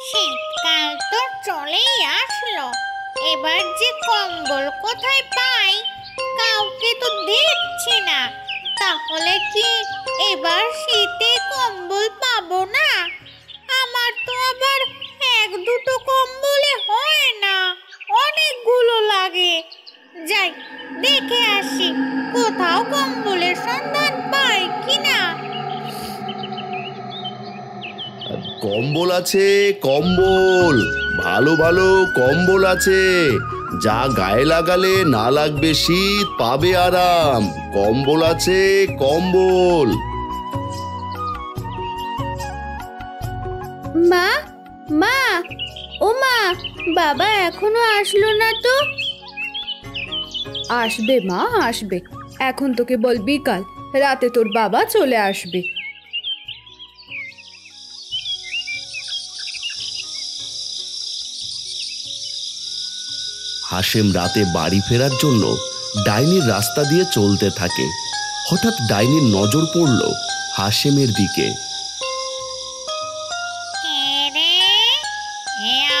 শীতকাল তো চলেই আসলো, এবার যে কম্বল কোথায় পাই? কাউকে তো দেখছি না। তাহলে কি এবার শীতে কম্বল পাবো না? আমার তো আবার এক দুটো কম্বলে হয় না, অনেকগুলো লাগে। যাই দেখে আসি কোথাও কম্বলের সন্ধান পাই কিনা। কম্বল আছে, কম্বল, ভালো ভালো কম্বল আছে। যা গায়ে লাগালে না লাগবে শীত, পাবে আরাম। কম্বল আছে, কম্বল। মা, মা, ও মা, বাবা এখনো আসলো না তো? আসবে মা, আসবে। এখন তোকে বল বিকাল, রাতে তোর বাবা চলে আসবে। হাশেম রাতে বাড়ি ফেরার জন্য ডাইনির রাস্তা দিয়ে চলতে থাকে। হঠাৎ ডাইনির নজর পড়ল হাশেমের দিকে।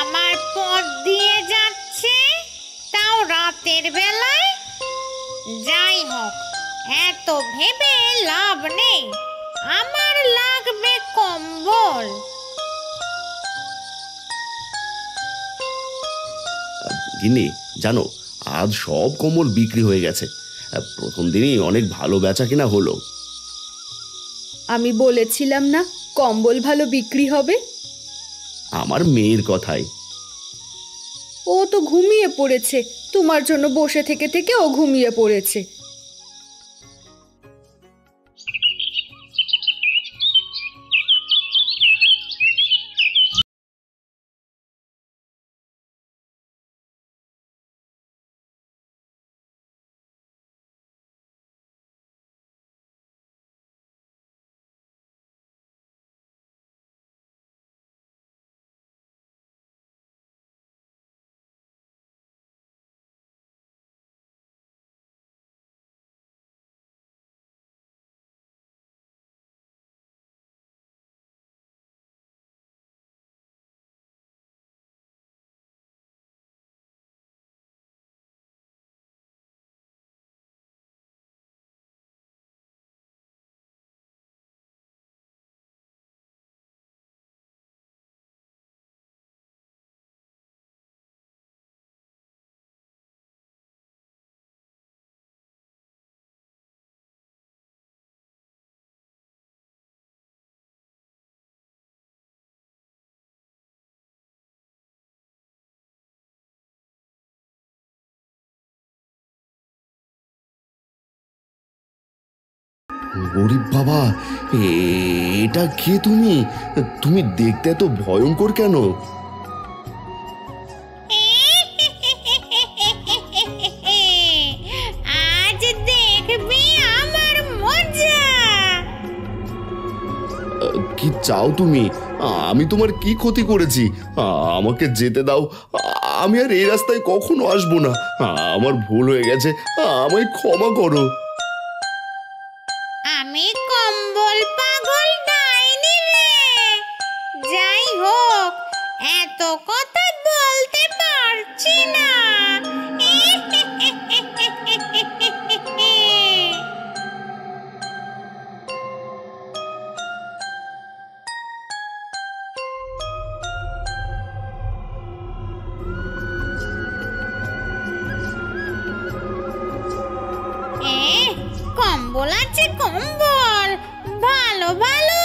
আমার পথ দিয়ে যাচ্ছে, তাও রাতের বেলায়। যাই হোক, এত ভেবে লাভ নেই, আমার লাগবে কম্বল। গিন্নি জানো, আজ সব কম্বল বিক্রি হয়ে গেছে। প্রথম দিনই অনেক ভালো বেচা কিনা হলো। আমি বলেছিলাম না কম্বল ভালো বিক্রি হবে? আমার মেয়ের কথাই। ও তো ঘুমিয়ে পড়েছে, তোমার জন্য বসে থেকে থেকে ও ঘুমিয়ে পড়েছে। গরিব বাবা, এটা কে তুমি? তুমি দেখতে এত ভয়ঙ্কর কেন? আজ দেখবি আমার মজা। কি চাও তুমি? আমি তোমার কি ক্ষতি করেছি? আমাকে যেতে দাও, আমি আর এই রাস্তায় কখনো আসবো না। আমার ভুল হয়ে গেছে, আমায় ক্ষমা করো। আমি কম্বল পাগল ডাইনি রে। যাই হোক, এত কথা বলতে পারছি না। কম্বল আছে কম্বল, ভালো ভালো।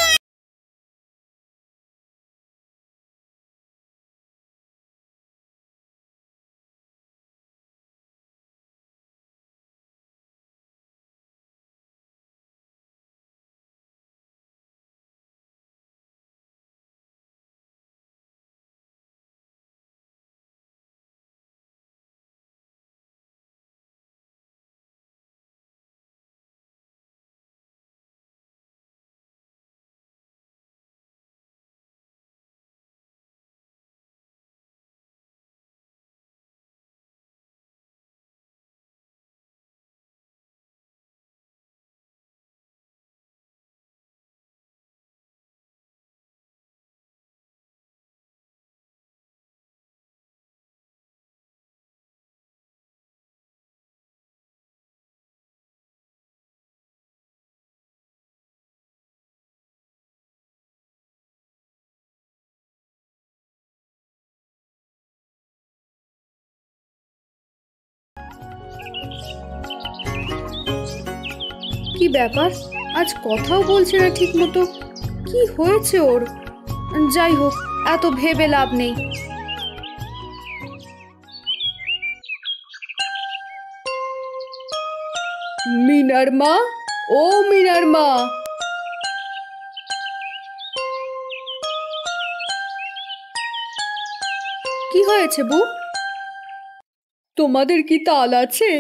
কি ব্যাপার, আজ কথাও বলছে না ঠিক মতো। কি হয়েছে ওর? যাই হোক, এত ভেবে লাভ নেই। মিনার মা, ও মিনার মা। কি হয়েছে বউ? তোমাদের কি তাল আছে?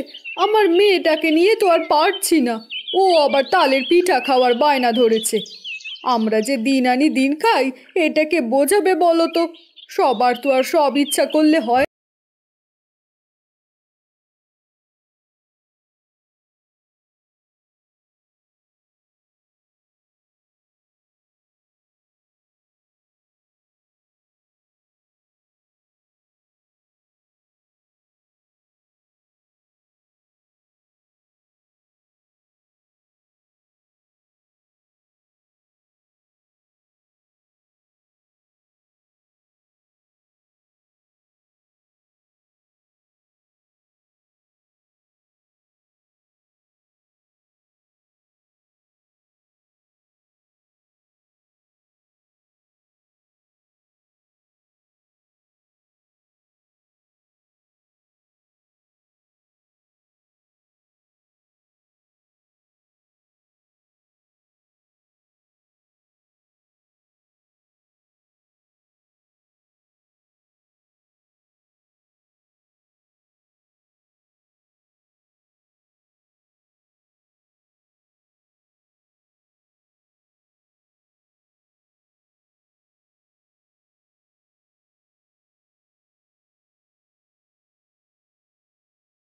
আমার মেয়েটাকে নিয়ে তো আর পারছি না। ও আবার তালের পিঠা খাওয়ার বায়না ধরেছে। আমরা যে দিন আনি দিন খাই, এটাকে বোঝাবে বলো তো? সবার তো আর সব ইচ্ছা করলে হয়?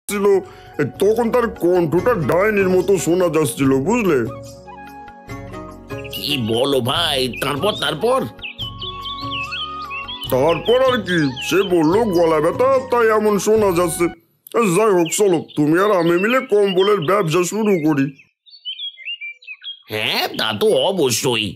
ছিল, তখন তার কণ্ঠটা ডাইনির মতো শোনা যাচ্ছিল, বুঝলে? কি বলো ভাই? তারপর তারপর তারপর আর কি, সে বললো গলা ব্যথা, তাই এমন শোনা যাচ্ছে। যাই হোক, চলো তুমি আর আমি মিলে কম্বলের ব্যবসা শুরু করি। হ্যাঁ, তা তো অবশ্যই।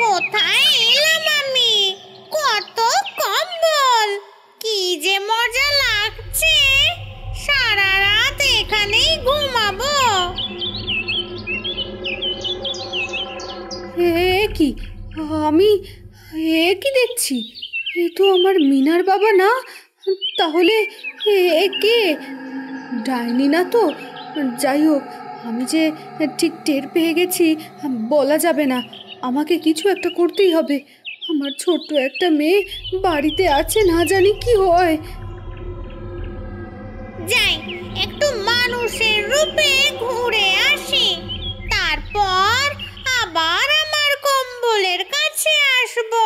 কোথায় এলাম আমি? কত কম্বল! কি যে মজা লাগছে! সারা রাত এখানেই ঘুমাবো। কি আমি কি দেখছি? এ তো আমার মিনার বাবা না? তাহলে কে? ডাইনি না তো? যাই হোক, আমি যে ঠিক টের পেয়ে গেছি, বলা যাবে না। আমাকে কিছু একটা করতেই হবে। আমার ছোট্ট একটা মেয়ে বাড়িতে আছে, না জানি কি হয়। একটু মানুষের রূপে ঘুরে আসি, তারপর আবার আমার কম্বলের কাছে আসবো।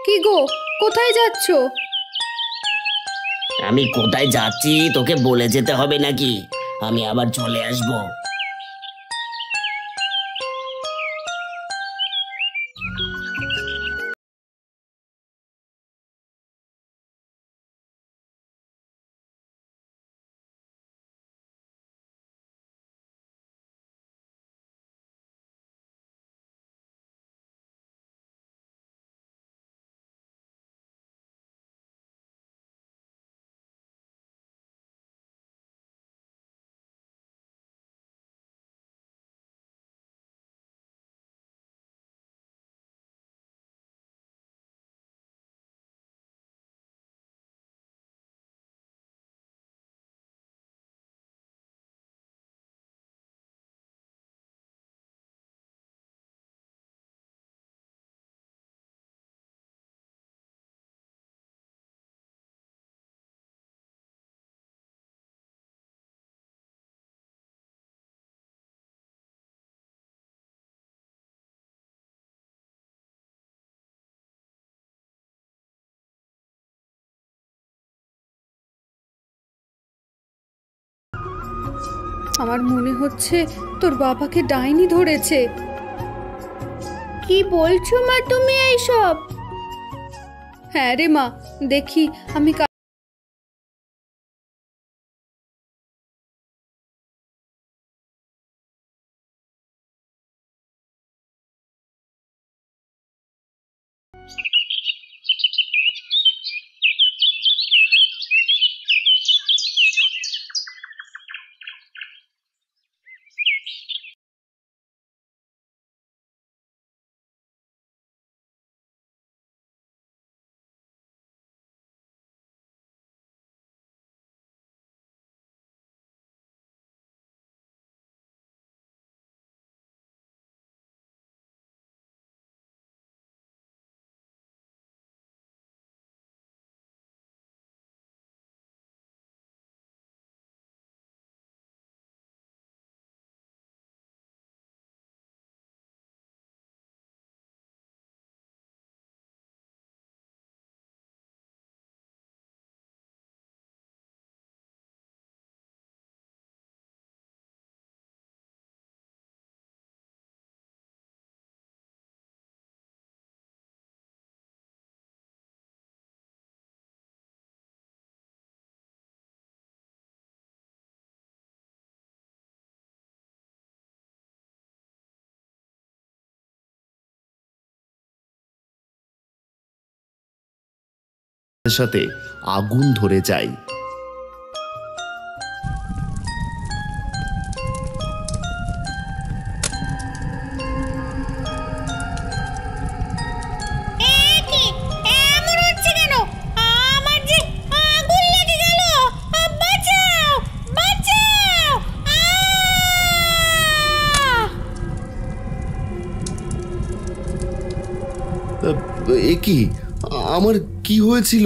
কি গো, কোথায় যাচ্ছো? আমি কোথায় যাচ্ছি তোকে বলে যেতে হবে নাকি? আমি আবার চলে আসবো। আমার মনে হচ্ছে তোর বাবাকে ডাইনি ধরেছে। কি বলছো মা তুমি এইসব? হ্যাঁ রে মা, দেখি আমি সাথে আগুন ধরে যায়। কি এমন হচ্ছে কেন? আমার যে আগুন লেগে গেল! বাঁচাও, বাঁচাও! এ কি, আমার কি হয়েছিল?